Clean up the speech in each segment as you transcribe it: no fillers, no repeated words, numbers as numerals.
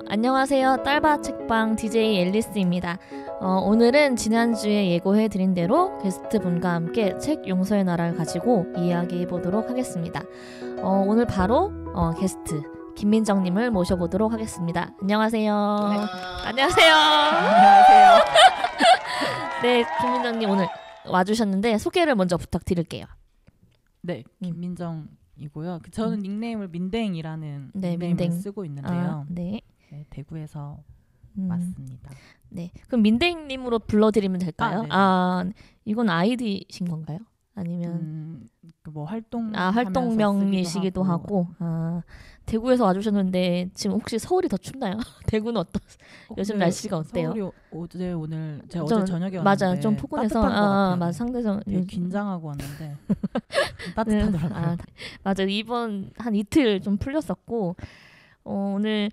안녕하세요. 딸바 책방 DJ 앨리스입니다. 오늘은 지난주에 예고해드린 대로 게스트분과 함께 책 용서의 나라를 가지고 이야기해보도록 하겠습니다. 오늘 바로 게스트 김민정님을 모셔보도록 하겠습니다. 안녕하세요. 네. 안녕하세요. 안녕하세요. 네, 김민정님 오늘 와주셨는데 소개를 먼저 부탁드릴게요. 네, 김민정이고요. 저는 닉네임을 민댕이라는 닉네임을 민댕. 쓰고 있는데요. 네, 대구에서 왔습니다. 네, 그럼 민댕님으로 불러드리면 될까요? 이건 아이디신 건가요? 아니면 뭐 활동명이시기도 하고. 대구에서 와주셨는데 지금 혹시 서울이 더 춥나요? 대구는 요즘 날씨가 어때요? 서울이 어제 오늘 제가 어제 저녁에 왔는데 맞아, 좀 포근해서 맞아요. 상대적으로 되게 긴장하고 왔는데 따뜻하더라고요. 맞아, 이번 한 이틀 좀 풀렸었고 오늘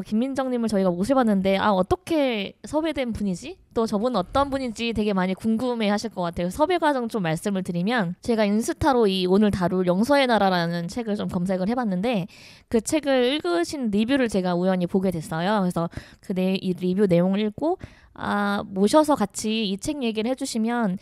김민정님을 저희가 모셔봤는데 어떻게 섭외된 분이지? 또 저분은 어떤 분인지 되게 많이 궁금해하실 것 같아요. 섭외 과정 좀 말씀을 드리면 제가 인스타로 이 오늘 다룰 용서의 나라라는 책을 좀 검색을 해봤는데 그 책을 읽으신 리뷰를 제가 우연히 보게 됐어요. 그래서 이 리뷰 내용을 읽고 모셔서 같이 이 책 얘기를 해주시면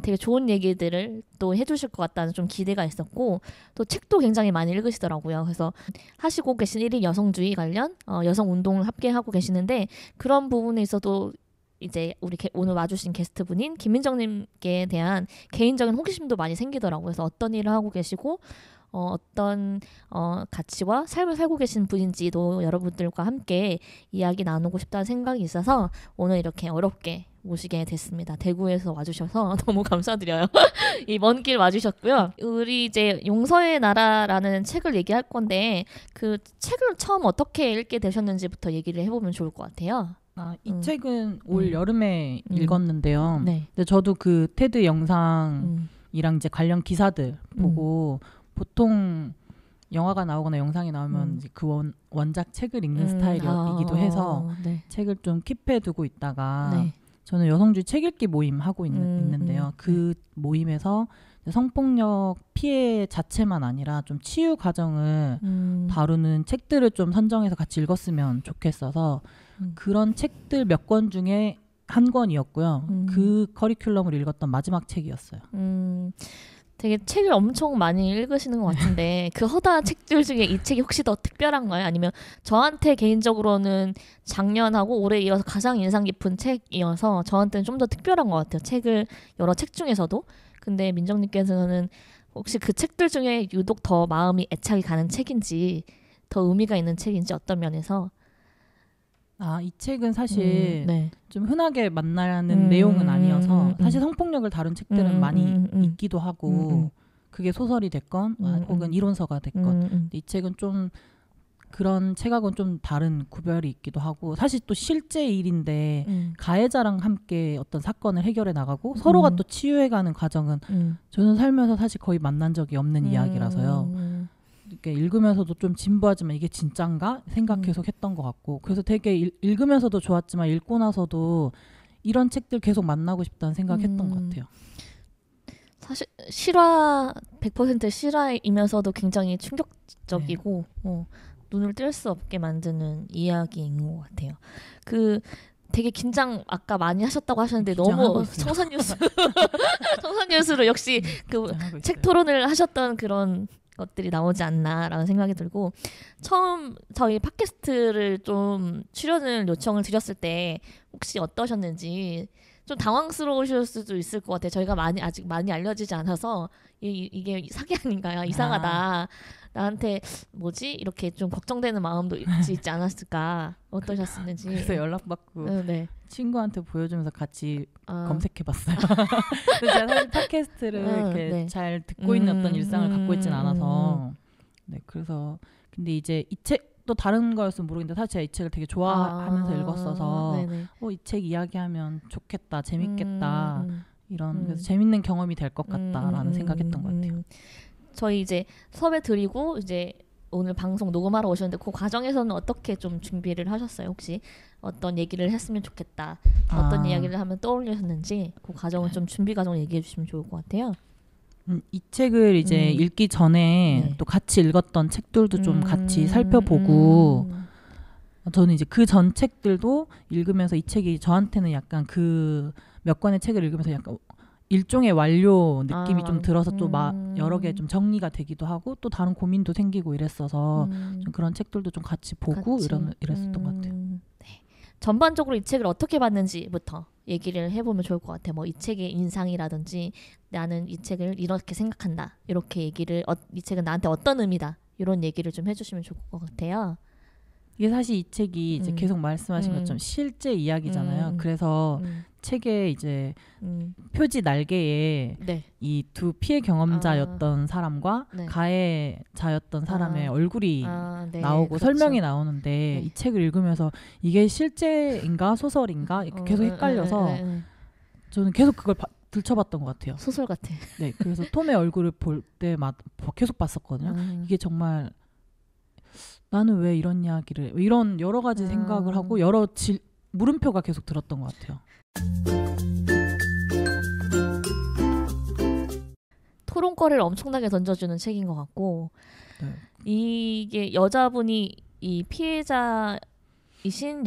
되게 좋은 얘기들을 또 해주실 것 같다는 좀 기대가 있었고 또 책도 굉장히 많이 읽으시더라고요. 그래서 하시고 계신 1위 여성주의 관련 여성 운동을 함께 하고 계시는데 그런 부분에 있어도 이제 우리 오늘 와주신 게스트분인 김민정님께 대한 개인적인 호기심도 많이 생기더라고요. 그래서 어떤 일을 하고 계시고 어떤 가치와 삶을 살고 계신 분인지도 여러분들과 함께 이야기 나누고 싶다는 생각이 있어서 오늘 이렇게 어렵게 모시게 됐습니다. 대구에서 와주셔서 너무 감사드려요. 이 먼 길 와주셨고요. 우리 이제 용서의 나라라는 책을 얘기할 건데 그 책을 처음 어떻게 읽게 되셨는지부터 얘기를 해보면 좋을 것 같아요. 이 책은 올 여름에 읽었는데요. 네. 근데 저도 그 테드 영상이랑 이제 관련 기사들 보고 보통 영화가 나오거나 영상이 나오면 이제 그 원작 책을 읽는 스타일이기도 해서 책을 좀 킵해두고 있다가 저는 여성주의 책 읽기 모임 하고 있는데요. 그 모임에서 성폭력 피해 자체만 아니라 좀 치유 과정을 다루는 책들을 좀 선정해서 같이 읽었으면 좋겠어서 그런 책들 몇 권 중에 한 권이었고요. 그 커리큘럼을 읽었던 마지막 책이었어요. 되게 책을 엄청 많이 읽으시는 것 같은데 그 허다한 책들 중에 이 책이 혹시 더 특별한가요? 아니면 저한테 개인적으로는 작년하고 올해 이어서 가장 인상 깊은 책이어서 저한테는 좀 더 특별한 것 같아요. 여러 책 중에서도. 근데 민정님께서는 혹시 그 책들 중에 유독 더 마음이 애착이 가는 책인지 더 의미가 있는 책인지 어떤 면에서? 이 책은 사실 좀 흔하게 만나는 내용은 아니어서 사실 성폭력을 다룬 책들은 많이 있기도 하고 그게 소설이 됐건 혹은 이론서가 됐건 근데 이 책은 좀 그런 책하고는 좀 다른 구별이 있기도 하고 사실 또 실제 일인데 가해자랑 함께 어떤 사건을 해결해 나가고 서로가 또 치유해가는 과정은 저는 살면서 사실 거의 만난 적이 없는 이야기라서요. 이렇게 읽으면서도 좀 진부하지만 이게 진짠가 생각 계속 했던 것 같고 그래서 되게 읽으면서도 좋았지만 읽고 나서도 이런 책들 계속 만나고 싶다는 생각했던 것 같아요. 사실 100% 실화이면서도 굉장히 충격적이고 눈을 뗄 수 없게 만드는 이야기인 것 같아요. 되게 긴장 아까 많이 하셨다고 하셨는데 너무 청산뉴스로 역시 책 토론을 하셨던 그런 것들이 나오지 않나라는 생각이 들고 처음 저희 팟캐스트를 좀 출연을 요청을 드렸을 때 혹시 어떠셨는지 좀 당황스러우실 수도 있을 것 같아요. 저희가 아직 많이 알려지지 않아서 이게 사기 아닌가요? 이상하다. 나한테 뭐지? 이렇게 좀 걱정되는 마음도 있지 않았을까? 어떠셨는지. 그래서 연락받고 친구한테 보여주면서 같이 검색해봤어요. 제가 사실 팟캐스트를 이렇게 잘 듣고 있는 어떤 일상을 갖고 있진 않아서 그래서 근데 이제 이 책 또 다른 거였으면 모르겠는데 사실 제가 이 책을 되게 좋아하면서 읽었어서 이 책 이야기하면 좋겠다, 재밌겠다 이런 그래서 재밌는 경험이 될 것 같다라는 생각했던 것 같아요. 저희 이제 섭외 드리고 이제 오늘 방송 녹음하러 오셨는데 그 과정에서는 어떻게 좀 준비를 하셨어요? 혹시 어떤 얘기를 했으면 좋겠다, 어떤 이야기를 하면 떠올리셨는지 그 과정을 좀 준비 과정 얘기해 주시면 좋을 것 같아요. 이 책을 이제 읽기 전에 네. 또 같이 읽었던 책들도 좀 같이 살펴보고 저는 이제 그 전 책들도 읽으면서 이 책이 저한테는 약간 그 몇 권의 책을 읽으면서 약간 일종의 완료 느낌이 좀 들어서 또 여러 개 좀 정리가 되기도 하고 또 다른 고민도 생기고 이랬어서 좀 그런 책들도 좀 같이 보고 이랬었던 것 같아요. 네. 전반적으로 이 책을 어떻게 봤는지부터 얘기를 해보면 좋을 것 같아요. 뭐 이 책의 인상이라든지 나는 이 책을 이렇게 생각한다. 이렇게 얘기를 이 책은 나한테 어떤 의미다. 이런 얘기를 좀 해주시면 좋을 것 같아요. 이게 사실 이 책이 이제 계속 말씀하신 것처럼 실제 이야기잖아요. 그래서 책에 이제 표지 날개에 네. 이 두 피해 경험자였던 사람과 네. 가해자였던 사람의 얼굴이 네. 나오고 그렇죠. 설명이 나오는데 네. 이 책을 읽으면서 이게 실제인가 소설인가 계속 헷갈려서 저는 계속 그걸 들춰봤던 것 같아요. 소설 같아. 네, 그래서 톰의 얼굴을 볼 때마다 계속 봤었거든요. 이게 정말 나는 왜 이런 이야기를 이런 여러 가지 생각을 하고 여러 물음표가 계속 들었던 것 같아요. 토론거리를 엄청나게 던져주는 책인 것 같고 네. 이게 여자분이 이 피해자이신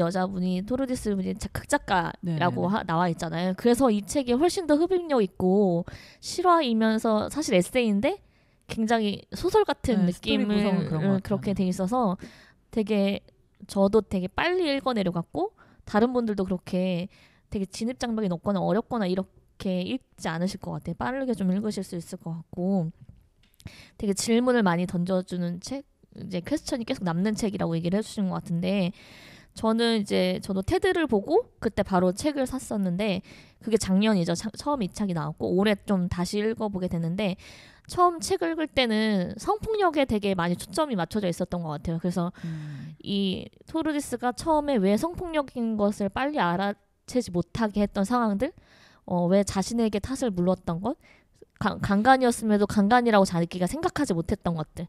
여자분이 토르디스 분이 극작가라고 나와 있잖아요. 그래서 이 책이 훨씬 더 흡입력 있고 실화이면서 사실 에세이인데 굉장히 소설 같은 느낌을 그렇게 돼 있어서 되게 저도 되게 빨리 읽어내려갔고 다른 분들도 그렇게 되게 진입장벽이 높거나 어렵거나 이렇게 읽지 않으실 것 같아요. 빠르게 좀 읽으실 수 있을 것 같고 되게 질문을 많이 던져주는 책, 이제 퀘스천이 계속 남는 책이라고 얘기를 해주시는 것 같은데 저도 테드를 보고 그때 바로 책을 샀었는데 그게 작년이죠. 처음 이 책이 나왔고 올해 좀 다시 읽어보게 됐는데 처음 책을 읽을 때는 성폭력에 되게 많이 초점이 맞춰져 있었던 것 같아요. 그래서 이 토르디스가 처음에 왜 성폭력인 것을 빨리 알아채지 못하게 했던 상황들, 왜 자신에게 탓을 물었던 것, 강간이었음에도 강간이라고 자기가 생각하지 못했던 것들,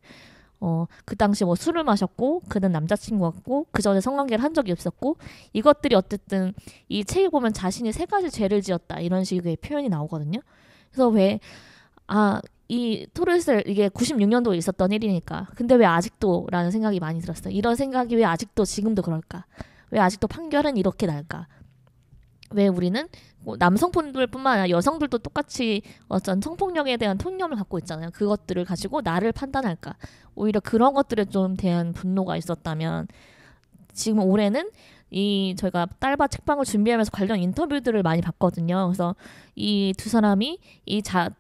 그 당시 뭐 술을 마셨고 그는 남자친구였고 그 전에 성관계를 한 적이 없었고 이것들이 어쨌든 이 책에 보면 자신이 3가지 죄를 지었다 이런 식의 표현이 나오거든요. 그래서 이 토르디스 이게 96년도에 있었던 일이니까 근데 왜 아직도 라는 생각이 많이 들었어요. 이런 생각이 왜 아직도 지금도 그럴까? 왜 아직도 판결은 이렇게 날까? 왜 우리는 남성분들뿐만 아니라 여성들도 똑같이 어떤 성폭력에 대한 통념을 갖고 있잖아요. 그것들을 가지고 나를 판단할까? 오히려 그런 것들에 좀 대한 분노가 있었다면 지금 올해는 저희가 딸바 책방을 준비하면서 관련 인터뷰들을 많이 봤거든요. 그래서 이 두 사람이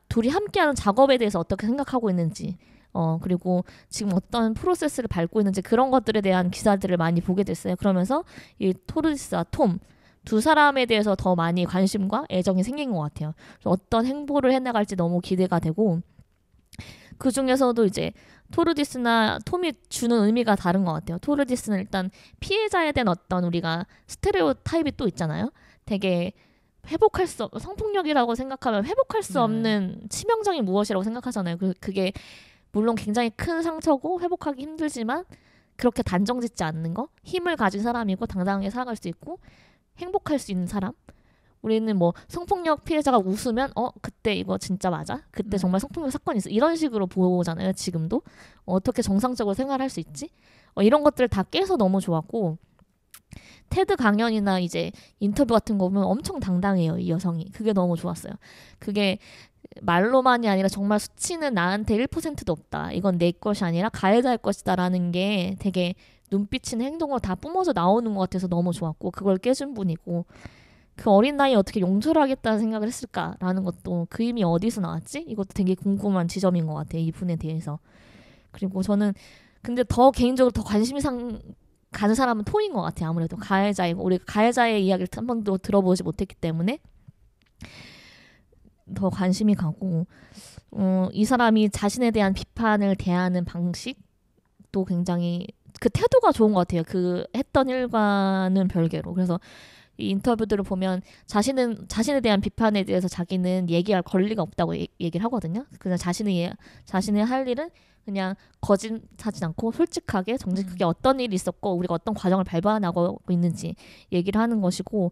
둘이 함께하는 작업에 대해서 어떻게 생각하고 있는지 그리고 지금 어떤 프로세스를 밟고 있는지 그런 것들에 대한 기사들을 많이 보게 됐어요. 그러면서 이 토르디스와 톰 두 사람에 대해서 더 많이 관심과 애정이 생긴 것 같아요. 어떤 행보를 해나갈지 너무 기대가 되고 그 중에서도 이제 토르디스나 톰이 주는 의미가 다른 것 같아요. 토르디스는 일단 피해자에 대한 어떤 우리가 스테레오 타입이 또 있잖아요. 되게 성폭력이라고 생각하면 회복할 수 없는 치명적인 무엇이라고 생각하잖아요. 그게 물론 굉장히 큰 상처고 회복하기 힘들지만 그렇게 단정짓지 않는 거, 힘을 가진 사람이고 당당하게 살아갈 수 있고 행복할 수 있는 사람. 우리는 뭐 성폭력 피해자가 웃으면 그때 이거 진짜 맞아? 그때 정말 성폭력 사건이 있어. 이런 식으로 보잖아요. 지금도. 어떻게 정상적으로 생활할 수 있지? 이런 것들을 다 깨서 너무 좋았고 테드 강연이나 이제 인터뷰 같은 거 보면 엄청 당당해요. 이 여성이. 그게 너무 좋았어요. 그게 말로만이 아니라 정말 수치는 나한테 1%도 없다. 이건 내 것이 아니라 가해자의 것이다라는 게 되게 눈빛이나 행동으로 다 뿜어져 나오는 것 같아서 너무 좋았고 그걸 깨준 분이고 그 어린 나이에 어떻게 용서를 하겠다는 생각을 했을까라는 것도 그 힘이 어디서 나왔지? 이것도 되게 궁금한 지점인 것 같아요. 이 분에 대해서. 그리고 저는 근데 더 개인적으로 더 관심이 가는 사람은 톰인 것 같아요. 아무래도 가해자이고 우리가 가해자의 이야기를 한 번도 들어보지 못했기 때문에 더 관심이 가고 이 사람이 자신에 대한 비판을 대하는 방식도 굉장히 그 태도가 좋은 것 같아요. 그 했던 일과는 별개로. 그래서 이 인터뷰들을 보면 자신에 대한 비판에 대해서 자기는 얘기할 권리가 없다고 얘기를 하거든요. 그냥 자신이 할 일은 그냥 거짓하지 않고 솔직하게 정직하게 어떤 일이 있었고 우리가 어떤 과정을 밟아나가고 있는지 얘기를 하는 것이고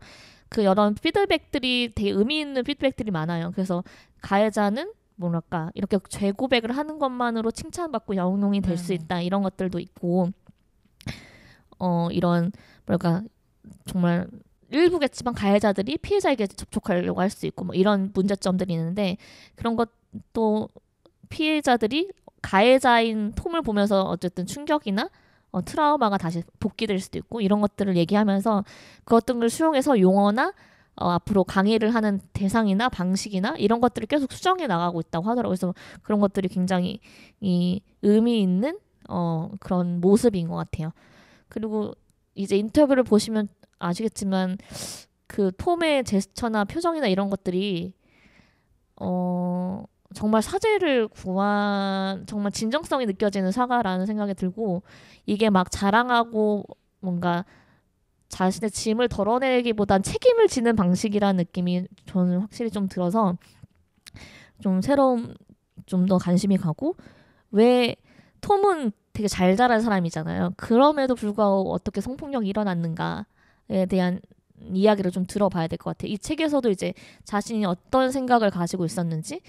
그 여러 피드백들이 되게 의미 있는 피드백들이 많아요. 그래서 가해자는 뭐랄까 이렇게 죄 고백을 하는 것만으로 칭찬받고 영웅이 될 수 있다 이런 것들도 있고 이런 뭐랄까 정말 일부겠지만 가해자들이 피해자에게 접촉하려고 할 수 있고 뭐 이런 문제점들이 있는데 그런 것도 피해자들이 가해자인 톰을 보면서 어쨌든 충격이나 트라우마가 다시 복귀될 수도 있고 이런 것들을 얘기하면서 그것들을 수용해서 용어나 앞으로 강의를 하는 대상이나 방식이나 이런 것들을 계속 수정해 나가고 있다고 하더라고요. 그래서 그런 것들이 굉장히 의미 있는 그런 모습인 것 같아요. 그리고 이제 인터뷰를 보시면 아시겠지만 그 톰의 제스처나 표정이나 이런 것들이 정말 사죄를 구한 정말 진정성이 느껴지는 사과라는 생각이 들고 이게 막 자랑하고 뭔가 자신의 짐을 덜어내기보단 책임을 지는 방식이라는 느낌이 저는 확실히 좀 들어서 좀 새로운 좀 더 관심이 가고 왜 톰은 되게 잘 자란 사람이잖아요. 그럼에도 불구하고 어떻게 성폭력이 일어났는가에 대한 이야기를 좀 들어봐야 될 것 같아요. 이 책에서도 이제 자신이 어떤 생각을 가지고 있었는지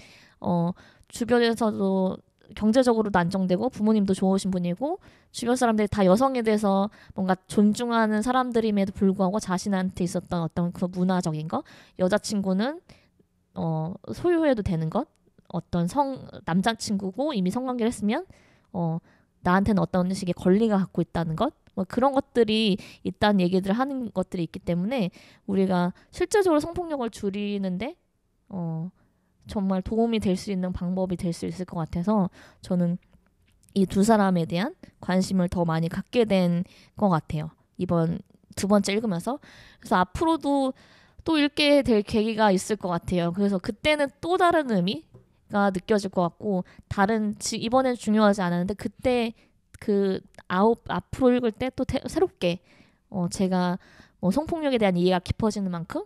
주변에서도 경제적으로도 안정되고 부모님도 좋으신 분이고 주변 사람들이 다 여성에 대해서 뭔가 존중하는 사람들임에도 불구하고 자신한테 있었던 어떤 그 문화적인 것 여자친구는 소유해도 되는 것 어떤 남자친구고 이미 성관계를 했으면 나한테는 어떤 식의 권리가 갖고 있다는 것 뭐 그런 것들이 있다는 얘기들을 하는 것들이 있기 때문에 우리가 실제적으로 성폭력을 줄이는데 정말 도움이 될 수 있는 방법이 될 수 있을 것 같아서 저는 이 두 사람에 대한 관심을 더 많이 갖게 된 것 같아요. 이번 두 번째 읽으면서. 그래서 앞으로도 또 읽게 될 계기가 있을 것 같아요. 그래서 그때는 또 다른 의미가 느껴질 것 같고 이번엔 중요하지 않았는데 그때 앞으로 읽을 때 또 새롭게 제가 성폭력에 대한 이해가 깊어지는 만큼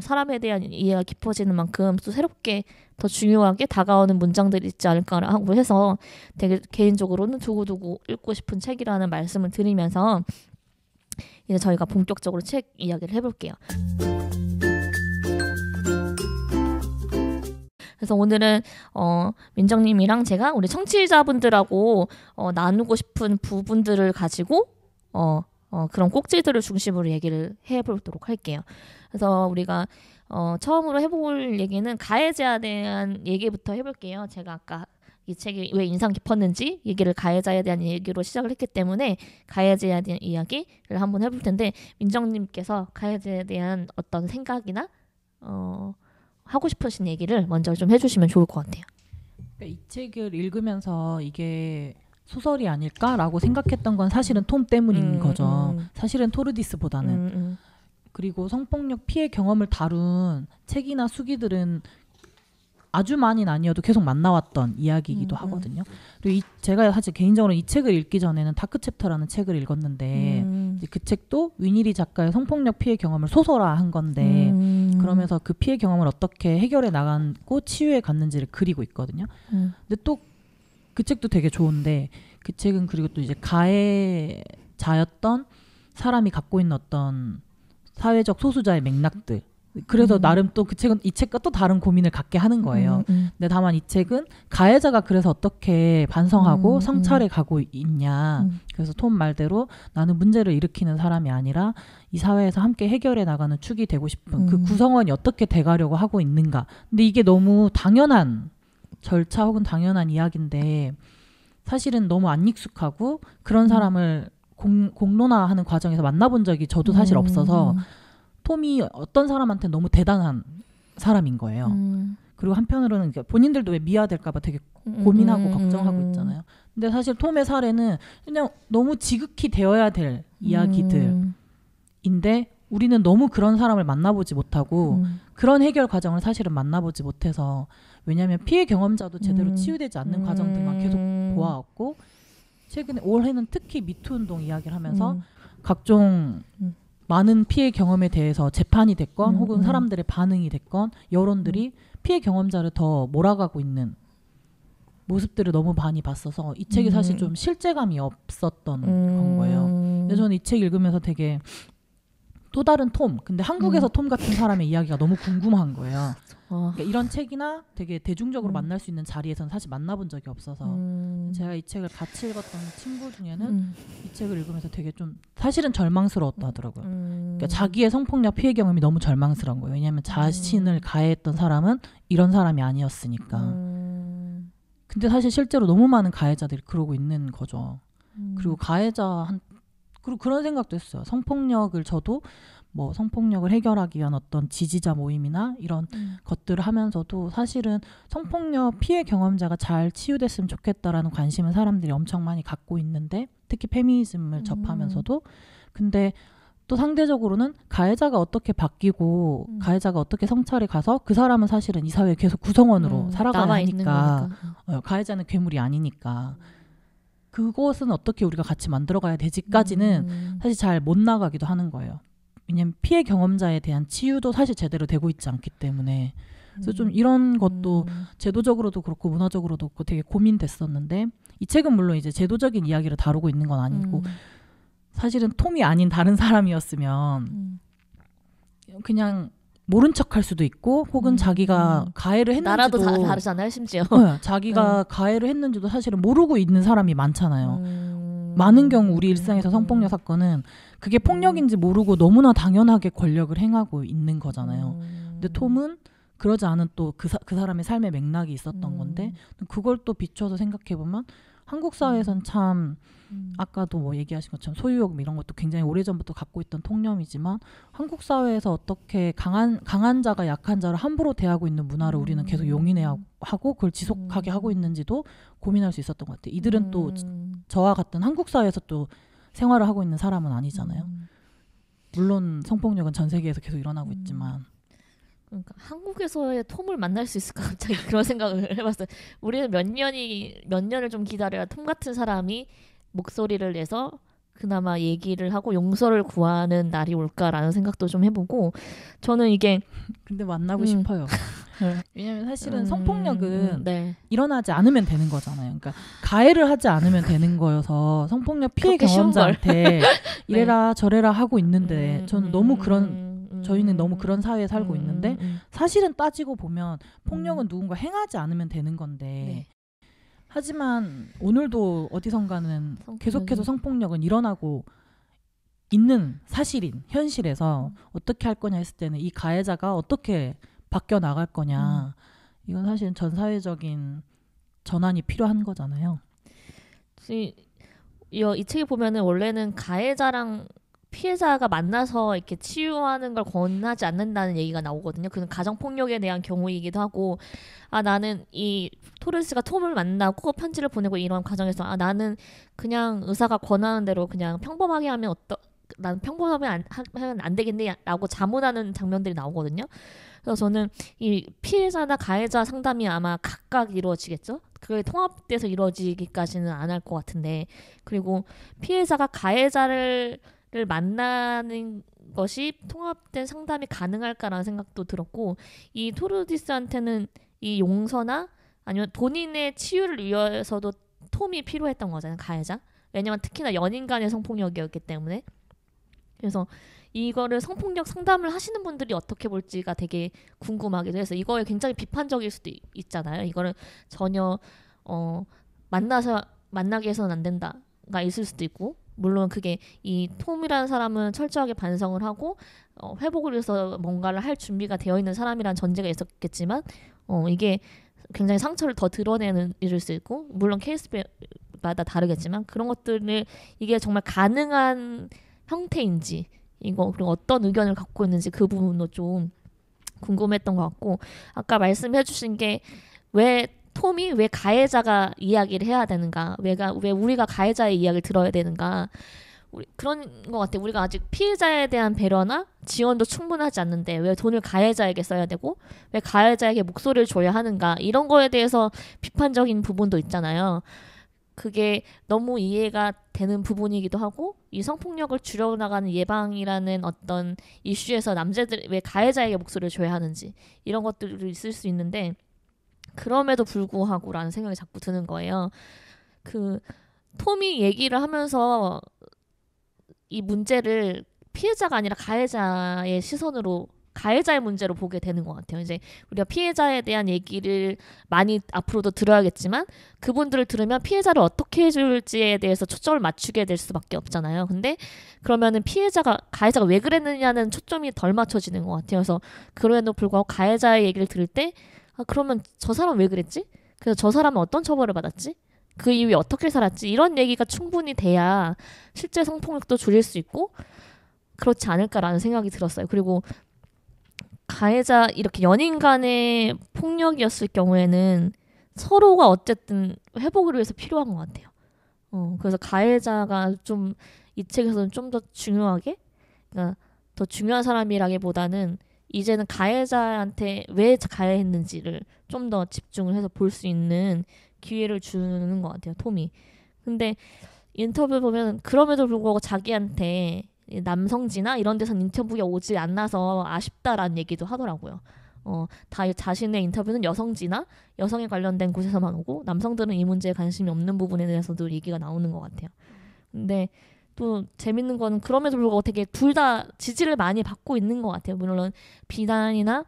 사람에 대한 이해가 깊어지는 만큼 또 새롭게 더 중요하게 다가오는 문장들이 있지 않을까라고 해서 되게 개인적으로는 두고두고 읽고 싶은 책이라는 말씀을 드리면서 이제 저희가 본격적으로 책 이야기를 해볼게요. 그래서 오늘은 민정님이랑 제가 우리 청취자분들하고 나누고 싶은 부분들을 가지고 그런 꼭지들을 중심으로 얘기를 해보도록 할게요. 그래서 우리가 처음으로 해볼 얘기는 가해자에 대한 얘기부터 해볼게요. 제가 아까 이 책이 왜 인상 깊었는지 얘기를 가해자에 대한 얘기로 시작을 했기 때문에 가해자에 대한 이야기를 한번 해볼 텐데 민정님께서 가해자에 대한 어떤 생각이나 하고 싶으신 얘기를 먼저 좀 해주시면 좋을 것 같아요. 이 책을 읽으면서 이게 소설이 아닐까라고 생각했던 건 사실은 톰 때문인 거죠. 사실은 토르디스보다는. 그리고 성폭력 피해 경험을 다룬 책이나 수기들은 아주 많이는 아니어도 계속 만나왔던 이야기이기도 하거든요. 그리고 제가 사실 개인적으로 이 책을 읽기 전에는 다크 챕터라는 책을 읽었는데 그 책도 위니리 작가의 성폭력 피해 경험을 소설화한 건데 그러면서 그 피해 경험을 어떻게 해결해 나가고 치유해 갔는지를 그리고 있거든요. 근데 또 그 책도 되게 좋은데 그 책은 그리고 또 이제 가해자였던 사람이 갖고 있는 어떤 사회적 소수자의 맥락들 그래서 나름 또 이 책과 또 다른 고민을 갖게 하는 거예요. 근데 다만 이 책은 가해자가 그래서 어떻게 반성하고 성찰해 가고 있냐. 그래서 톰 말대로 나는 문제를 일으키는 사람이 아니라 이 사회에서 함께 해결해 나가는 축이 되고 싶은 그 구성원이 어떻게 돼가려고 하고 있는가. 근데 이게 너무 당연한 절차 혹은 당연한 이야기인데 사실은 너무 안 익숙하고 그런 사람을 공론화하는 과정에서 만나본 적이 저도 사실 없어서 톰이 어떤 사람한테 너무 대단한 사람인 거예요. 그리고 한편으로는 본인들도 왜 미화될까 봐 되게 고민하고 걱정하고 있잖아요. 근데 사실 톰의 사례는 그냥 너무 지극히 되어야 될 이야기들인데 우리는 너무 그런 사람을 만나보지 못하고 그런 해결 과정을 사실은 만나보지 못해서 왜냐하면 피해 경험자도 제대로 치유되지 않는 과정들만 계속 보아왔고 최근에 올해는 특히 미투 운동 이야기를 하면서 각종 많은 피해 경험에 대해서 재판이 됐건 혹은 사람들의 반응이 됐건 여론들이 피해 경험자를 더 몰아가고 있는 모습들을 너무 많이 봤어서 이 책이 사실 좀 실제감이 없었던 건 거예요. 근데 저는 이 책 읽으면서 되게 또 다른 톰. 근데 한국에서 톰 같은 사람의 이야기가 너무 궁금한 거예요. 그러니까 이런 책이나 되게 대중적으로 만날 수 있는 자리에서는 사실 만나본 적이 없어서 제가 이 책을 같이 읽었던 친구 중에는 이 책을 읽으면서 되게 좀 사실은 절망스러웠다 하더라고요. 그러니까 자기의 성폭력 피해 경험이 너무 절망스러운 거예요. 왜냐하면 자신을 가해했던 사람은 이런 사람이 아니었으니까. 근데 사실 실제로 너무 많은 가해자들이 그러고 있는 거죠. 그리고 그리고 그런 생각도 했어요. 성폭력을 저도 뭐 성폭력을 해결하기 위한 어떤 지지자 모임이나 이런 것들을 하면서도 사실은 성폭력 피해 경험자가 잘 치유됐으면 좋겠다라는 관심은 사람들이 엄청 많이 갖고 있는데 특히 페미니즘을 접하면서도 근데 또 상대적으로는 가해자가 어떻게 바뀌고 가해자가 어떻게 성찰에 가서 그 사람은 사실은 이 사회에 계속 구성원으로 살아가야 하니까 가해자는 괴물이 아니니까 그것은 어떻게 우리가 같이 만들어가야 되지까지는 사실 잘 못 나가기도 하는 거예요. 왜냐면 피해 경험자에 대한 치유도 사실 제대로 되고 있지 않기 때문에 그래서 좀 이런 것도 제도적으로도 그렇고 문화적으로도 그렇고 되게 고민됐었는데 이 책은 물론 이제 제도적인 이야기를 다루고 있는 건 아니고 사실은 톰이 아닌 다른 사람이었으면 그냥 모른 척할 수도 있고 혹은 자기가 가해를 했는지도 나라도 다르잖아요 심지어. 네, 자기가 가해를 했는지도 사실은 모르고 있는 사람이 많잖아요. 많은 경우 우리 일상에서 성폭력 사건은 그게 폭력인지 모르고 너무나 당연하게 권력을 행하고 있는 거잖아요. 근데 톰은 그러지 않은 또 그 사람의 삶의 맥락이 있었던 건데 그걸 또 비춰서 생각해보면 한국 사회에선 참 아까도 뭐 얘기하신 것처럼 소유욕 이런 것도 굉장히 오래전부터 갖고 있던 통념이지만 한국 사회에서 어떻게 강한 자가 약한 자를 함부로 대하고 있는 문화를 우리는 계속 용인하고 그걸 지속하게 하고 있는지도 고민할 수 있었던 것 같아요. 이들은 또 저와 같은 한국 사회에서 또 생활을 하고 있는 사람은 아니잖아요. 물론 성폭력은 전 세계에서 계속 일어나고 있지만 그러니까 한국에서의 톰을 만날 수 있을까 갑자기 그런 생각을 해봤어요. 우리는 몇 년을 좀 기다려야 톰 같은 사람이 목소리를 내서 그나마 얘기를 하고 용서를 구하는 날이 올까라는 생각도 좀 해보고 저는 이게 근데 만나고 싶어요. 왜냐면 사실은 성폭력은 일어나지 않으면 되는 거잖아요. 그러니까 가해를 하지 않으면 되는 거여서 성폭력 피해 경험자한테 이래라 저래라 하고 있는데 저는 너무 저희는 너무 그런 사회에 살고 있는데 사실은 따지고 보면 폭력은 누군가 행하지 않으면 되는 건데 하지만 오늘도 어디선가는 계속해서 성폭력은 일어나고 있는 사실인 현실에서 어떻게 할 거냐 했을 때는 이 가해자가 어떻게 바뀌어 나갈 거냐 이건 사실 전 사회적인 전환이 필요한 거잖아요. 이 책에 보면은 원래는 가해자랑 피해자가 만나서 이렇게 치유하는 걸 권하지 않는다는 얘기가 나오거든요. 그는 가정폭력에 대한 경우이기도 하고 나는 이 토레스가 톰을 만나고 편지를 보내고 이런 과정에서 나는 그냥 의사가 권하는 대로 그냥 평범하게 하면 난 평범하면 하면 안 되겠네 라고 자문하는 장면들이 나오거든요. 그래서 저는 이 피해자나 가해자 상담이 아마 각각 이루어지겠죠. 그게 통합돼서 이루어지기까지는 안 할 것 같은데 그리고 피해자가 가해자를 만나는 것이 통합된 상담이 가능할까라는 생각도 들었고 이 토르디스한테는 이 용서나 아니면 본인의 치유를 위해서도 톰이 필요했던 거잖아요. 가해자. 왜냐면 특히나 연인 간의 성폭력이었기 때문에 그래서 이거를 성폭력 상담을 하시는 분들이 어떻게 볼지가 되게 궁금하기도 해서 이거에 굉장히 비판적일 수도 있잖아요. 이거를 전혀 만나게 해서는 안 된다가 있을 수도 있고 물론 그게 이 톰이라는 사람은 철저하게 반성을 하고 회복을 위해서 뭔가를 할 준비가 되어 있는 사람이라는 전제가 있었겠지만 이게 굉장히 상처를 더 드러내는 일일 수 있고 물론 케이스마다 다르겠지만 그런 것들을 이게 정말 가능한 형태인지 그리고 어떤 의견을 갖고 있는지 그 부분도 좀 궁금했던 것 같고 아까 말씀해 주신 게 톰이 왜 가해자가 이야기를 해야 되는가 왜 우리가 가해자의 이야기를 들어야 되는가 그런 것 같아요. 우리가 아직 피해자에 대한 배려나 지원도 충분하지 않는데 왜 돈을 가해자에게 써야 되고 왜 가해자에게 목소리를 줘야 하는가 이런 거에 대해서 비판적인 부분도 있잖아요. 그게 너무 이해가 되는 부분이기도 하고 이 성폭력을 줄여나가는 예방이라는 어떤 이슈에서 남자들 왜 가해자에게 목소리를 줘야 하는지 이런 것들이 있을 수 있는데 그럼에도 불구하고라는 생각이 자꾸 드는 거예요. 톰이 얘기를 하면서 이 문제를 피해자가 아니라 가해자의 시선으로 가해자의 문제로 보게 되는 것 같아요. 이제 우리가 피해자에 대한 얘기를 많이 앞으로도 들어야겠지만 그분들을 들으면 피해자를 어떻게 해줄지에 대해서 초점을 맞추게 될 수밖에 없잖아요. 근데 그러면은 가해자가 왜 그랬느냐는 초점이 덜 맞춰지는 것 같아요. 그래서 그럼에도 불구하고 가해자의 얘기를 들을 때 그러면 저 사람 왜 그랬지? 그래서 저 사람은 어떤 처벌을 받았지? 그 이후에 어떻게 살았지? 이런 얘기가 충분히 돼야 실제 성폭력도 줄일 수 있고 그렇지 않을까라는 생각이 들었어요. 그리고 가해자 이렇게 연인 간의 폭력이었을 경우에는 서로가 어쨌든 회복을 위해서 필요한 것 같아요. 그래서 가해자가 좀 이 책에서는 좀 더 중요하게, 그러니까 더 중요한 사람이라기보다는 이제는 가해자한테 왜 가해했는지를 좀 더 집중을 해서 볼 수 있는 기회를 주는 것 같아요, 톰이. 근데 인터뷰 보면 그럼에도 불구하고 자기한테 남성지나 이런 데선 인터뷰가 오지 않아서 아쉽다라는 얘기도 하더라고요. 다 자신의 인터뷰는 여성지나 여성에 관련된 곳에서만 오고 남성들은 이 문제에 관심이 없는 부분에 대해서도 얘기가 나오는 것 같아요. 근데 또 재밌는 거는 그럼에도 불구하고 되게 둘 다 지지를 많이 받고 있는 것 같아요. 물론 비난이나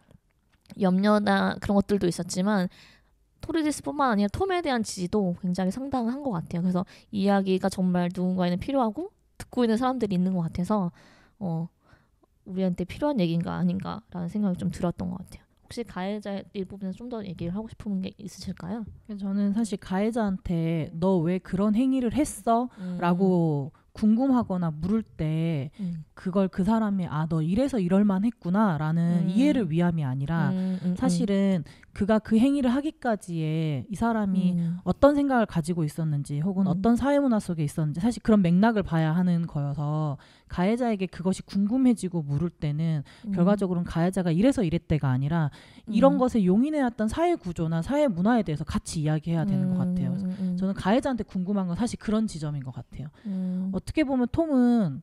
염려나 그런 것들도 있었지만 토르디스뿐만 아니라 톰에 대한 지지도 굉장히 상당한 것 같아요. 그래서 이야기가 정말 누군가에는 필요하고 듣고 있는 사람들이 있는 것 같아서 우리한테 필요한 얘기인가 아닌가라는 생각이 좀 들었던 것 같아요. 혹시 가해자 일부분에서 좀 더 얘기를 하고 싶은 게 있으실까요? 저는 사실 가해자한테 너 왜 그런 행위를 했어? 라고 궁금하거나 물을 때 그걸 그 사람이 너 이래서 이럴만 했구나 라는 이해를 위함이 아니라 사실은 그가 그 행위를 하기까지에 이 사람이 어떤 생각을 가지고 있었는지 혹은 어떤 사회문화 속에 있었는지 사실 그런 맥락을 봐야 하는 거여서 가해자에게 그것이 궁금해지고 물을 때는 결과적으로는 가해자가 이래서 이랬대가 아니라 이런 것에 용인해왔던 사회구조나 사회문화에 대해서 같이 이야기해야 되는 것 같아요. 저는 가해자한테 궁금한 건 사실 그런 지점인 것 같아요. 어떻게 보면 톰은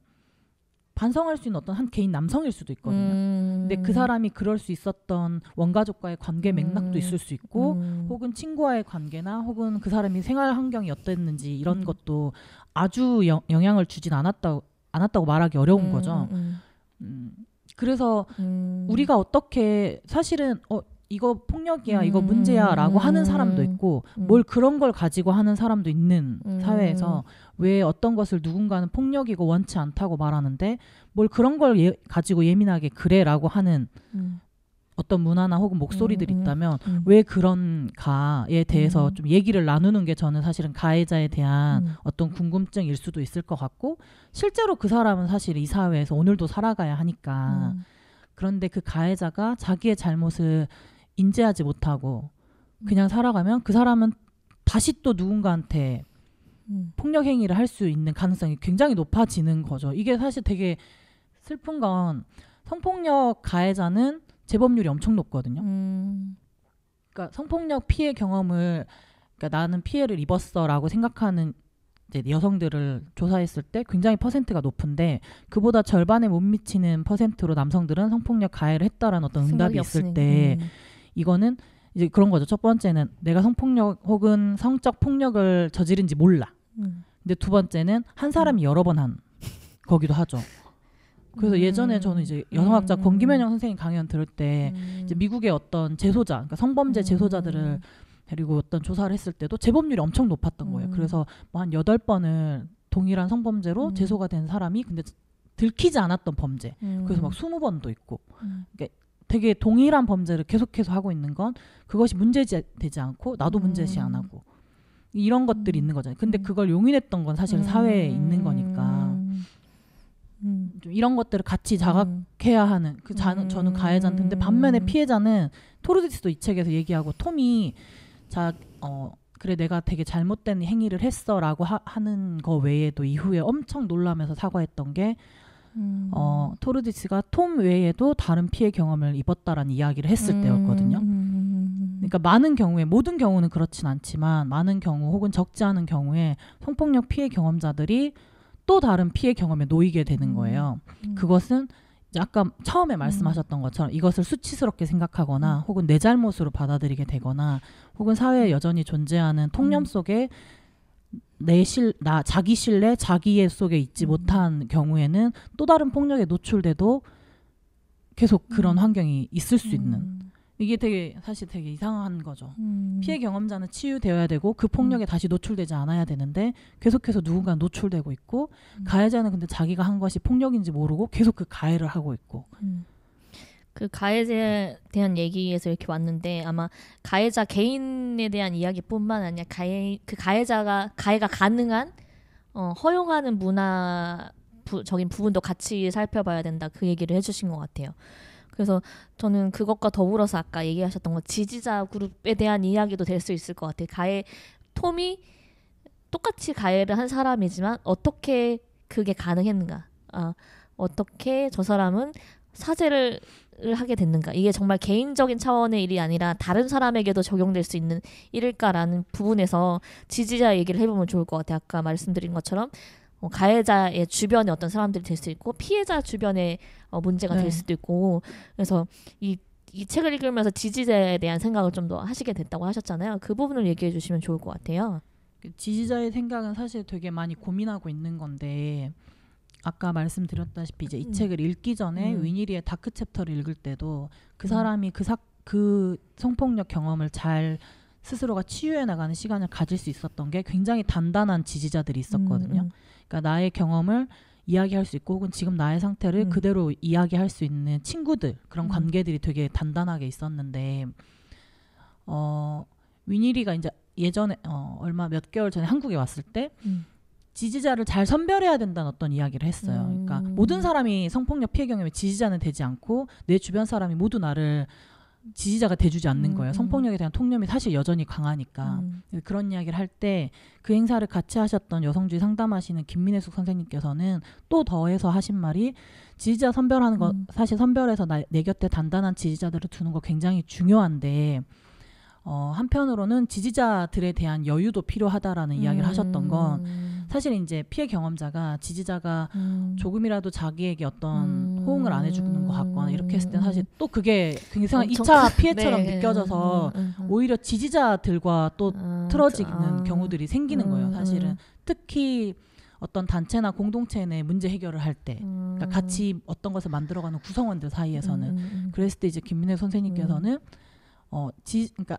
반성할 수 있는 어떤 한 개인 남성일 수도 있거든요. 근데 그 사람이 그럴 수 있었던 원가족과의 관계 맥락도 있을 수 있고 혹은 친구와의 관계나 혹은 그 사람이 생활 환경이 어땠는지 이런 것도 아주 영향을 주진 않았다고 말하기 어려운 거죠. 그래서 우리가 어떻게 사실은 이거 폭력이야, 이거 문제야 라고 하는 사람도 있고 뭘 그런 걸 가지고 하는 사람도 있는 사회에서 왜 어떤 것을 누군가는 폭력이고 원치 않다고 말하는데 뭘 그런 걸 가지고 예민하게 그래 라고 하는 어떤 문화나 혹은 목소리들이 있다면 왜 그런가에 대해서 좀 얘기를 나누는 게 저는 사실은 가해자에 대한 어떤 궁금증일 수도 있을 것 같고 실제로 그 사람은 사실 이 사회에서 오늘도 살아가야 하니까 그런데 그 가해자가 자기의 잘못을 인지하지 못하고 그냥 살아가면 그 사람은 다시 또 누군가한테 폭력 행위를 할 수 있는 가능성이 굉장히 높아지는 거죠. 이게 사실 되게 슬픈 건 성폭력 가해자는 재범률이 엄청 높거든요. 그러니까 성폭력 피해 경험을 그러니까 나는 피해를 입었어라고 생각하는 이제 여성들을 조사했을 때 굉장히 퍼센트가 높은데 그보다 절반에 못 미치는 퍼센트로 남성들은 성폭력 가해를 했다라는 어떤 응답이 있을 때 이거는 이제 그런 거죠. 첫 번째는 내가 성폭력 혹은 성적 폭력을 저지른지 몰라. 근데 두 번째는 한 사람이 여러 번 한 거기도 하죠. 그래서 예전에 저는 이제 여성학자 권기면영 선생님 강연 들을 때 이제 미국의 어떤 재소자, 그러니까 성범죄 재소자들을 데리고 어떤 조사를 했을 때도 재범률이 엄청 높았던 거예요. 그래서 뭐 한 8번을 동일한 성범죄로 재소가 된 사람이 근데 들키지 않았던 범죄. 그래서 막 20번도 있고. 그러니까 되게 동일한 범죄를 계속해서 하고 있는 건 그것이 문제되지 않고 나도 문제시 안 하고 이런 것들이 있는 거잖아요. 근데 그걸 용인했던 건 사실은 사회에 있는 거니까 좀 이런 것들을 같이 자각해야 하는 저는 가해자인데 근데 반면에 피해자는 토르디스도 이 책에서 얘기하고 톰이 그래 내가 되게 잘못된 행위를 했어라고 하는 거 외에도 이후에 엄청 놀라면서 사과했던 게 토르디스가 톰 외에도 다른 피해 경험을 입었다라는 이야기를 했을 때였거든요. 그러니까 많은 경우에 모든 경우는 그렇진 않지만 많은 경우 혹은 적지 않은 경우에 성폭력 피해 경험자들이 또 다른 피해 경험에 놓이게 되는 거예요. 그것은 이제 아까 처음에 말씀하셨던 것처럼 이것을 수치스럽게 생각하거나 혹은 내 잘못으로 받아들이게 되거나 혹은 사회에 여전히 존재하는 통념 속에 자기 신뢰, 자기애 속에 있지 못한 경우에는 또 다른 폭력에 노출돼도 계속 그런 환경이 있을 수 있는, 이게 사실 되게 이상한 거죠. 피해 경험자는 치유되어야 되고 그 폭력에 다시 노출되지 않아야 되는데 계속해서 누군가 노출되고 있고, 가해자는 근데 자기가 한 것이 폭력인지 모르고 계속 그 가해를 하고 있고. 그 가해자에 대한 얘기에서 이렇게 왔는데, 아마 가해자 개인에 대한 이야기뿐만 아니라 가해가 가능한 허용하는 문화적인 부분도 같이 살펴봐야 된다, 그 얘기를 해주신 것 같아요. 그래서 저는 그것과 더불어서 아까 얘기하셨던 거, 지지자 그룹에 대한 이야기도 될 수 있을 것 같아요. 톰이 똑같이 가해를 한 사람이지만 어떻게 그게 가능했는가, 어떻게 저 사람은 사죄를 하게 됐는가, 이게 정말 개인적인 차원의 일이 아니라 다른 사람에게도 적용될 수 있는 일일까라는 부분에서 지지자 얘기를 해보면 좋을 것 같아요. 아까 말씀드린 것처럼 가해자의 주변에 어떤 사람들이 될 수 있고, 피해자 주변에 문제가 될 수도 있고, 그래서 이 책을 읽으면서 지지자에 대한 생각을 좀 더 하시게 됐다고 하셨잖아요. 그 부분을 얘기해 주시면 좋을 것 같아요. 지지자의 생각은 사실 되게 많이 고민하고 있는 건데, 아까 말씀드렸다시피 이제 이 책을 읽기 전에 위니리의 다크 챕터를 읽을 때도 그 사람이 그 성폭력 경험을 잘 스스로가 치유해 나가는 시간을 가질 수 있었던 게 굉장히 단단한 지지자들이 있었거든요. 그러니까 나의 경험을 이야기할 수 있고, 혹은 지금 나의 상태를 그대로 이야기할 수 있는 친구들, 그런 관계들이 되게 단단하게 있었는데, 위니리가 이제 예전에 얼마 몇 개월 전에 한국에 왔을 때 지지자를 잘 선별해야 된다는 어떤 이야기를 했어요. 그러니까 모든 사람이 성폭력 피해 경험에 지지자는 되지 않고 내 주변 사람이 모두 나를 지지자가 돼주지 않는 거예요. 성폭력에 대한 통념이 사실 여전히 강하니까. 그런 이야기를 할 때 그 행사를 같이 하셨던 여성주의 상담하시는 김민혜숙 선생님께서는 또 더해서 하신 말이, 지지자 선별하는 거 사실 선별해서 내 곁에 단단한 지지자들을 두는 거 굉장히 중요한데, 한편으로는 지지자들에 대한 여유도 필요하다라는 이야기를 하셨던 건, 사실 이제 피해 경험자가 지지자가 조금이라도 자기에게 어떤 호응을 안 해주는 것 같거나 이렇게 했을 때 사실 또 그게 굉장히 2차 피해처럼 느껴져서 오히려 지지자들과 또 틀어지는 경우들이 생기는 거예요. 사실은 특히 어떤 단체나 공동체 내 문제 해결을 할 때, 그러니까 같이 어떤 것을 만들어가는 구성원들 사이에서는. 그랬을 때 이제 김민혜 선생님께서는 그러니까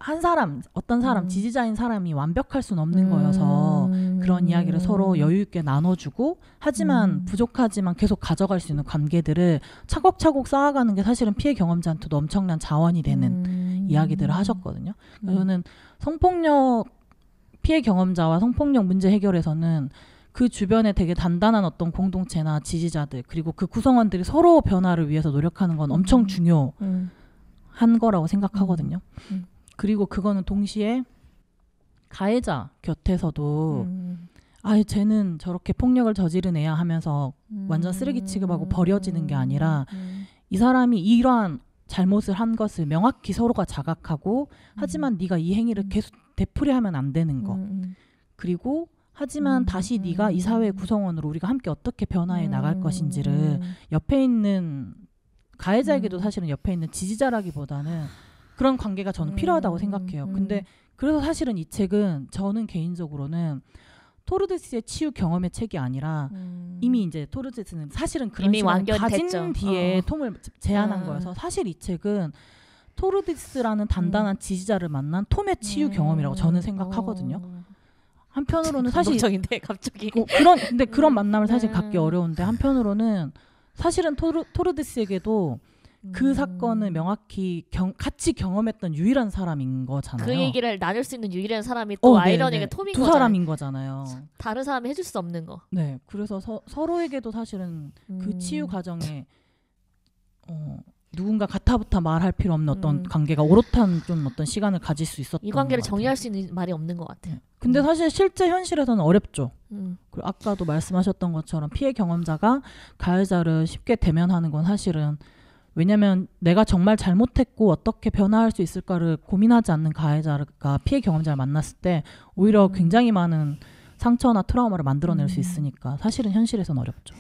어떤 사람 지지자인 사람이 완벽할 수는 없는 거여서 그런 이야기를 서로 여유 있게 나눠주고, 하지만 부족하지만 계속 가져갈 수 있는 관계들을 차곡차곡 쌓아가는 게 사실은 피해 경험자한테도 엄청난 자원이 되는 이야기들을 하셨거든요. 저는 성폭력 피해 경험자와 성폭력 문제 해결에서는 그 주변에 되게 단단한 어떤 공동체나 지지자들, 그리고 그 구성원들이 서로 변화를 위해서 노력하는 건 엄청 중요한 거라고 생각하거든요. 그리고 그거는 동시에 가해자 곁에서도 쟤는 저렇게 폭력을 저지른 애야 하면서 완전 쓰레기 취급하고 버려지는 게 아니라, 이 사람이 이러한 잘못을 한 것을 명확히 서로가 자각하고, 하지만 네가 이 행위를 계속 되풀이하면 안 되는 거, 그리고 하지만 다시 네가 이 사회의 구성원으로 우리가 함께 어떻게 변화해 나갈 것인지를 옆에 있는 가해자에게도 사실은 옆에 있는 지지자라기보다는 그런 관계가 저는 필요하다고 생각해요. 근데 그래서 사실은 이 책은 저는 개인적으로는 토르드스의 치유 경험의 책이 아니라, 이미 이제 토르드스는 사실은 그런 시간을 가진 뒤에 톰을 제안한 거여서, 사실 이 책은 토르드스라는 단단한 지지자를 만난 톰의 치유 경험이라고 저는 생각하거든요. 한편으로는 사실 감동적인데 갑자기 근데 그런 만남을 사실 갖기 어려운데, 한편으로는 사실은 토르드스에게도 그 사건을 명확히 같이 경험했던 유일한 사람인 거잖아요. 그 얘기를 나눌 수 있는 유일한 사람이 또 아이러니하게 톰인 두 사람인 거잖아요. 다른 사람이 해줄 수 없는 거. 네, 그래서 서로에게도 사실은 그 치유 과정에 누군가 가타부타 말할 필요 없는 어떤 관계가 오롯한 좀 어떤 시간을 가질 수 있었던, 이 관계를 정의할 수 있는 말이 없는 것 같아요. 근데 사실 실제 현실에서는 어렵죠. 그리고 아까도 말씀하셨던 것처럼 피해 경험자가 가해자를 쉽게 대면하는 건 사실은, 왜냐면 내가 정말 잘못했고 어떻게 변화할 수 있을까를 고민하지 않는 가해자가 피해 경험자를 만났을 때 오히려 굉장히 많은 상처나 트라우마를 만들어낼 수 있으니까 사실은 현실에서는 어렵죠.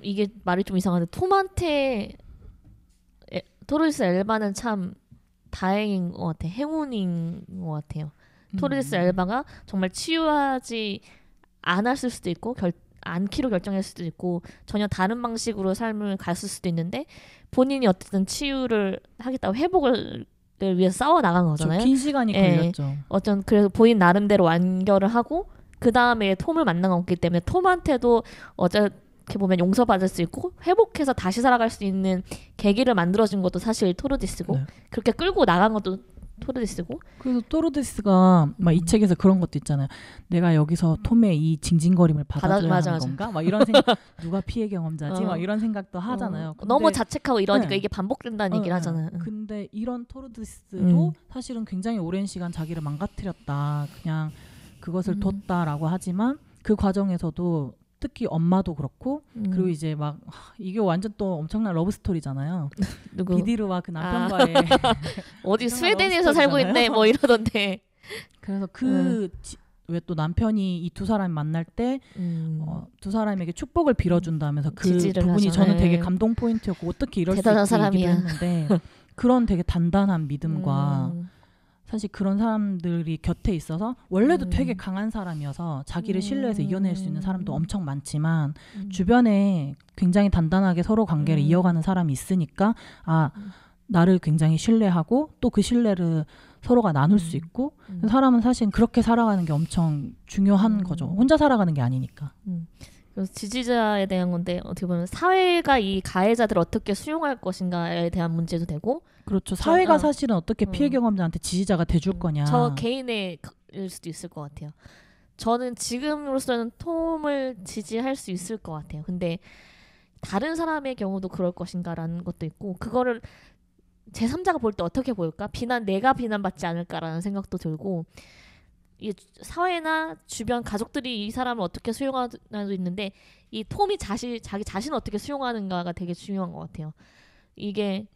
이게 말이 좀 이상한데, 톰한테 토르드스 엘바는 참 다행인 것 같아. 행운인 것 같아요. 토르드스 엘바가 정말 치유하지 안 했을 수도 있고 않기로 결정했을 수도 있고 전혀 다른 방식으로 삶을 갔을 수도 있는데 본인이 어쨌든 치유를 하겠다고 회복을 위해서 싸워 나간 거잖아요. 긴 시간이 걸렸죠. 어쩐 그래서 본인 나름대로 완결을 하고 그 다음에 톰을 만난 거기 때문에 톰한테도 어떻게 보면 용서받을 수 있고 회복해서 다시 살아갈 수 있는 계기를 만들어준 것도 사실 토르디스고 네. 그렇게 끌고 나간 것도 토르디스고. 그래서 토르디스가 막 이 책에서 그런 것도 있잖아요. 내가 여기서 톰의 이 징징거림을 받아줘야 하는 건가? 막 이런 생각. 누가 피해 경험자지? 막 이런 생각도 하잖아요. 근데, 너무 자책하고 이러니까 이게 반복된다는 얘기를 하잖아요. 근데 이런 토르디스도 사실은 굉장히 오랜 시간 자기를 망가뜨렸다. 그냥 그것을 뒀다라고 하지만 그 과정에서도 특히 엄마도 그렇고 그리고 이제 막 이게 완전 또 엄청난 러브 스토리잖아요. 누구? 비디르와 그 남편과의 어디 스웨덴에서 살고 있네 뭐 이러던데. 그래서 왜 또 남편이 이 두 사람이 만날 때 두 사람에게 축복을 빌어준다면서 그 부분이 하잖아요. 저는 되게 감동 포인트였고 어떻게 이럴 수 있기도 했는데 그런 되게 단단한 믿음과 사실 그런 사람들이 곁에 있어서 원래도 되게 강한 사람이어서 자기를 신뢰해서 이겨낼 수 있는 사람도 엄청 많지만 주변에 굉장히 단단하게 서로 관계를 이어가는 사람이 있으니까 나를 굉장히 신뢰하고 또 그 신뢰를 서로가 나눌 수 있고 사람은 사실 그렇게 살아가는 게 엄청 중요한 거죠. 혼자 살아가는 게 아니니까. 그래서 지지자에 대한 건데 어떻게 보면 사회가 이 가해자들을 어떻게 수용할 것인가에 대한 문제도 되고 그렇죠. 사회가 사실은 어떻게 피해 경험자한테 지지자가 돼줄 거냐. 저 개인의 일 수도 있을 것 같아요. 저는 지금으로서는 톰을 지지할 수 있을 것 같아요. 근데 다른 사람의 경우도 그럴 것인가라는 것도 있고 그거를 제3자가 볼 때 어떻게 보일까? 내가 비난받지 않을까라는 생각도 들고 이 사회나 주변 가족들이 이 사람을 어떻게 수용하나도 있는데 이 톰이 자기 자신을 어떻게 수용하는가가 되게 중요한 것 같아요. 이게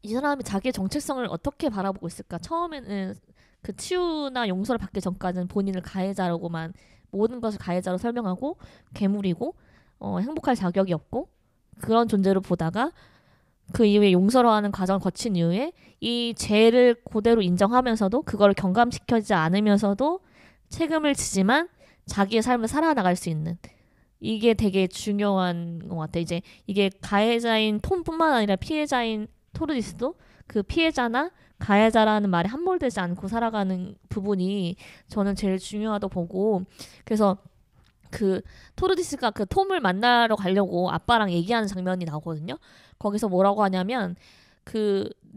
이 사람이 자기의 정체성을 어떻게 바라보고 있을까? 처음에는 그 치유나 용서를 받기 전까지는 본인을 가해자라고만 모든 것을 가해자로 설명하고 괴물이고 행복할 자격이 없고 그런 존재로 보다가 그 이후에 용서를 하는 과정을 거친 이후에 이 죄를 그대로 인정하면서도 그걸 경감시키지 않으면서도 책임을 지지만 자기의 삶을 살아나갈 수 있는 이게 되게 중요한 것 같아요. 이제 이게 가해자인 톰뿐만 아니라 피해자인 토르디스도 그 피해자나 가해자라는 말에 함몰되지 않고 살아가는 부분이 저는 제일 중요하다고 보고 그래서 그 토르디스가 그 톰을 만나러 가려고 아빠랑 얘기하는 장면이 나오거든요. 거기서 뭐라고 하냐면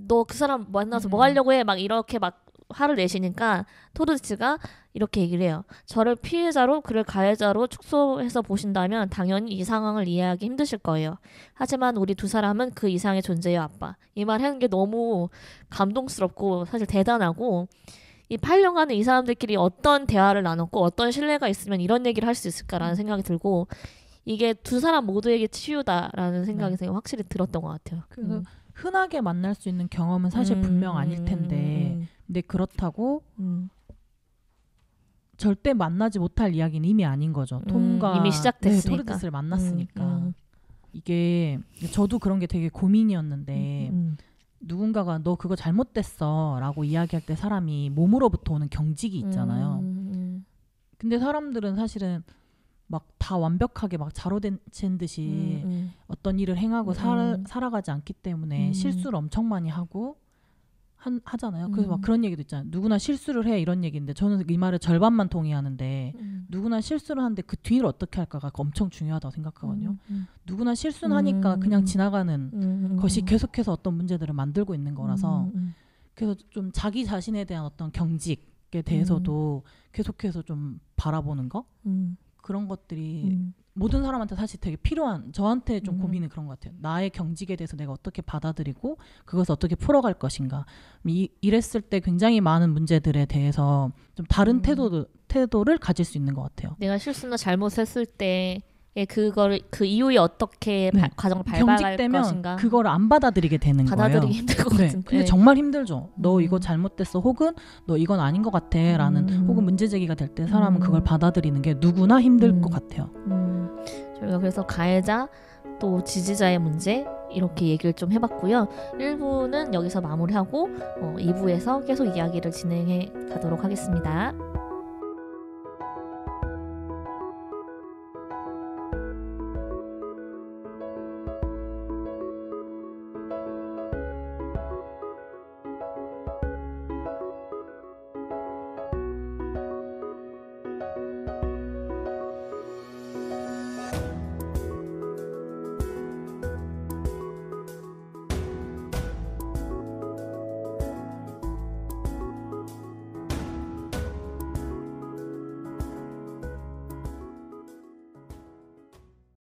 너 그 사람 만나서 뭐 하려고 해? 막 이렇게 막 화를 내시니까 토르디스가 이렇게 얘기를 해요. 저를 피해자로 그를 가해자로 축소해서 보신다면 당연히 이 상황을 이해하기 힘드실 거예요. 하지만 우리 두 사람은 그 이상의 존재예요, 아빠. 이 말 하는 게 너무 감동스럽고 사실 대단하고 이 8년간은 이 사람들끼리 어떤 대화를 나눴고 어떤 신뢰가 있으면 이런 얘기를 할 수 있을까라는 생각이 들고 이게 두 사람 모두에게 치유다라는 생각이 확실히 들었던 것 같아요. 그래서 흔하게 만날 수 있는 경험은 사실 분명 아닐 텐데 근데 그렇다고 절대 만나지 못할 이야기는 이미 아닌 거죠. 톰과 이미 시작됐으니까. 토르디스를 만났으니까. 이게 저도 그런 게 되게 고민이었는데 누군가가 너 그거 잘못됐어 라고 이야기할 때 사람이 몸으로부터 오는 경직이 있잖아요. 근데 사람들은 사실은 막 다 완벽하게 막 자로된 듯이 어떤 일을 행하고 살아가지 않기 때문에 실수를 엄청 많이 하고 하잖아요. 그래서 막 그런 얘기도 있잖아요. 누구나 실수를 해 이런 얘기인데 저는 이 말을 절반만 동의하는데 누구나 실수를 하는데 그 뒤를 어떻게 할까가 엄청 중요하다고 생각하거든요. 누구나 실수는 하니까 그냥 지나가는 것이 계속해서 어떤 문제들을 만들고 있는 거라서 그래서 좀 자기 자신에 대한 어떤 경직에 대해서도 계속해서 좀 바라보는 거 그런 것들이 모든 사람한테 사실 되게 필요한 저한테 좀 고민은 그런 것 같아요. 나의 경직에 대해서 내가 어떻게 받아들이고 그것을 어떻게 풀어갈 것인가. 이랬을 때 굉장히 많은 문제들에 대해서 좀 다른 태도를 가질 수 있는 것 같아요. 내가 실수나 잘못했을 때 그 이후에 어떻게 과정을 밟아갈 것인가. 그걸 안 받아들이게 되는 거예요. 받아들이기 힘들 것 같은데. 근데 정말 힘들죠. 너 이거 잘못됐어 혹은 너 이건 아닌 것 같아 라는 혹은 문제 제기가 될 때 사람은 그걸 받아들이는 게 누구나 힘들 것 같아요. 저희가 그래서 가해자 또 지지자의 문제 이렇게 얘기를 좀 해봤고요. 1부는 여기서 마무리하고 2부에서 계속 이야기를 진행해 가도록 하겠습니다.